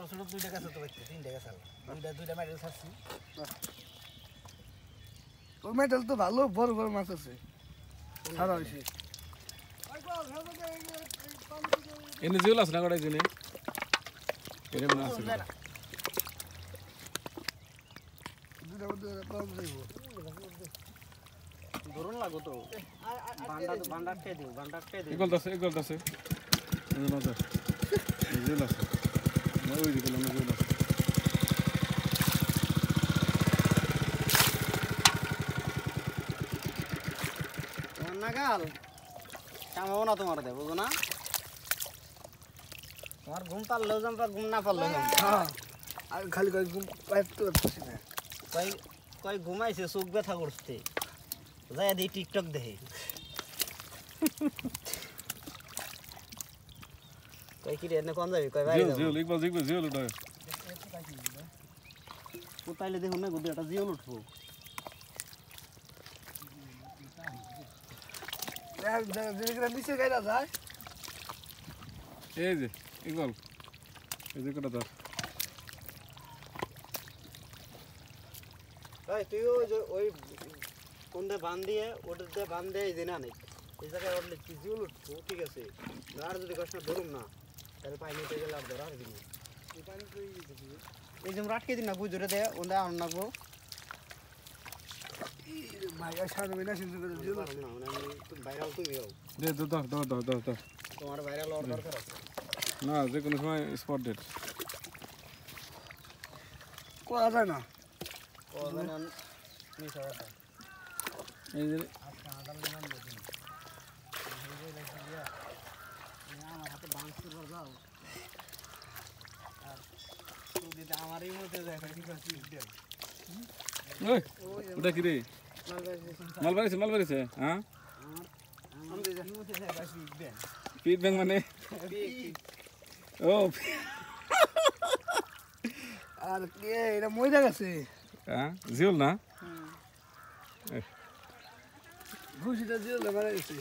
ছোট দুইটা গাছ তো বাইতে তিনটা গাছ দুইটা মেডেল ছাড়ছি ও মেডেল তো ভালো বড় বড় মাছ আছে সারা হইছে এনে জিওল আছে না গড়াই দিনে এরে মনে আছে দুইটা পাওয়া যাইব ধরুন লাগো তো বান্ডা খেয়ে দিও এগল দাসে এনে নজর জিওল আছে না ওই দিকে না জিওল আছে নাগাল কামাবো না তোমার দেব বুঝো না তোমার ঘুম পারলেও জানতাম ঘুম না পারলেও হ্যাঁ আর খালি কই ঘুম পাইতে পারছিস না কই কই ঘুমাইছে চোখ ব্যথা করছে যাই দি টিকটক দেখে কই কি রে এনে কোন যাবি কই বাইরে জিওল একবার জিওল উঠায় কোথাইলে দেখুন না গুদি একটা জিওল উঠবো যেগুলো নিচে গাইলা যায় এই যে একবার এই যে কটা ধর এই তুই ওই কোনটা বান দিয়ে ওটাতে বান দিয়ে এই দিন আনে এই জায়গায় উঠলে কি জিওল উঠবো ঠিক আছে আর যদি কষ্ট ধরুম না তাহলে পাইনিতে গেলে আর ধরা দিবি এই যে রাটকে দিন না বুঝ ধরে দে ওটা আন নাগবো ভাই সারা মিনা সিন করে দিল ভাইরাল তুমি যাও দে ধর তোমার ভাইরাল অর্ডার দরকার আছে না যে কোনো সময় স্পট ডেট কোয়া যায় না কোন মিস হওয়াটা এই যে আজকে আদাল নাম দিন এই যে লেখা দিয়া আমার হাতে বাউন্স করে দাও আর তুই যদি আমারই মতে যায় কি করছিস দেখ ওই ওটা কি রে মাল বাড়িছে হ্যাঁ আমার যদি মতে যায় বাসি দেন পিট ব্যাং মানে ও আর কে এটা মইদা গেছে হ্যাঁ জিওল না ঘুষিটা দিল মারা গেছে